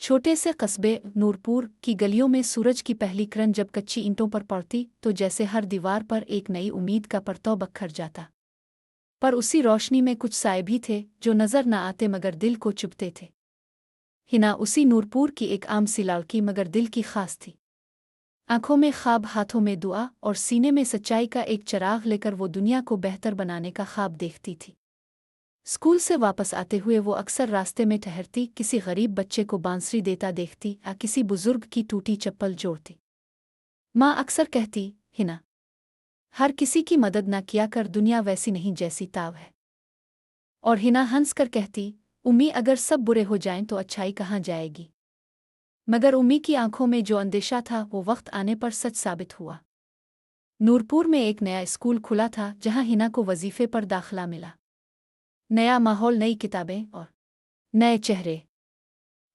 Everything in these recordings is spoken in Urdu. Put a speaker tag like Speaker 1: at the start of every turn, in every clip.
Speaker 1: چھوٹے سے قصبے نورپور کی گلیوں میں سورج کی پہلی کرن جب کچی اینٹوں پر پڑتی تو جیسے ہر دیوار پر ایک نئی امید کا پرتو بکھر جاتا۔ پر اسی روشنی میں کچھ سائے بھی تھے جو نظر نہ آتے مگر دل کو چبھتے تھے۔ ہنا اسی نورپور کی ایک عام سی لڑکی مگر دل کی خاص تھی۔ آنکھوں میں خواب، ہاتھوں میں دعا اور سینے میں سچائی کا ایک چراغ لے کر وہ دنیا کو بہتر بنانے کا خواب دیکھتی تھی۔ اسکول سے واپس آتے ہوئے وہ اکثر راستے میں ٹھہرتی، کسی غریب بچے کو بانسری دیتا دیکھتی یا کسی بزرگ کی ٹوٹی چپل جوڑتی۔ ماں اکثر کہتی، ہنا ہر کسی کی مدد نہ کیا کر، دنیا ویسی نہیں جیسی تاو ہے۔ اور ہنا ہنس کر کہتی، امی اگر سب برے ہو جائیں تو اچھائی کہاں جائے گی؟ مگر امی کی آنکھوں میں جو اندیشہ تھا وہ وقت آنے پر سچ ثابت ہوا۔ نورپور میں ایک نیا اسکول کھلا تھا جہاں ہنا کو وظیفے پر داخلہ ملا۔ نیا ماحول، نئی کتابیں اور نئے چہرے۔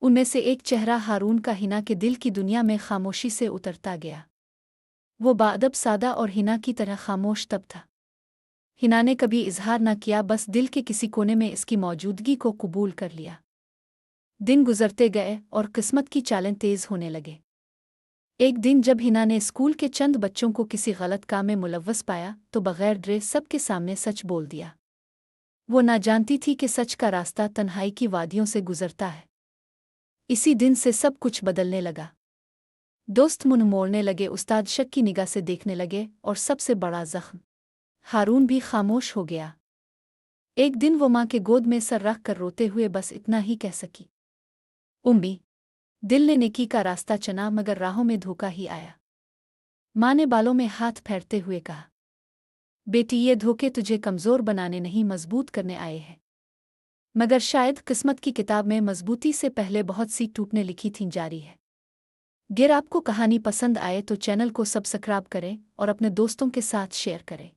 Speaker 1: ان میں سے ایک چہرہ ہارون کا ہنا کے دل کی دنیا میں خاموشی سے اترتا گیا۔ وہ باادب، سادہ اور ہنا کی طرح خاموش تب تھا۔ ہنا نے کبھی اظہار نہ کیا، بس دل کے کسی کونے میں اس کی موجودگی کو قبول کر لیا۔ دن گزرتے گئے اور قسمت کی چالیں تیز ہونے لگے۔ ایک دن جب ہنا نے اسکول کے چند بچوں کو کسی غلط کام میں ملوث پایا تو بغیر ڈرے سب کے سامنے سچ بول دیا۔ وہ نہ جانتی تھی کہ سچ کا راستہ تنہائی کی وادیوں سے گزرتا ہے۔ اسی دن سے سب کچھ بدلنے لگا۔ دوست منہ موڑنے لگے، استاد شک کی نگاہ سے دیکھنے لگے اور سب سے بڑا زخم، ہارون بھی خاموش ہو گیا۔ ایک دن وہ ماں کے گود میں سر رکھ کر روتے ہوئے بس اتنا ہی کہہ سکی، امی۔ دل نے نیکی کا راستہ چنا مگر راہوں میں دھوکا ہی آیا۔ ماں نے بالوں میں ہاتھ پھیرتے ہوئے کہا، بیٹی یہ دھوکے تجھے کمزور بنانے نہیں مضبوط کرنے آئے ہیں۔ مگر شاید قسمت کی کتاب میں مضبوطی سے پہلے بہت سی ٹوٹنے لکھی تھیں جاری ہے۔ گر آپ کو کہانی پسند آئے تو چینل کو سبسکرائب کریں اور اپنے دوستوں کے ساتھ شیئر کریں۔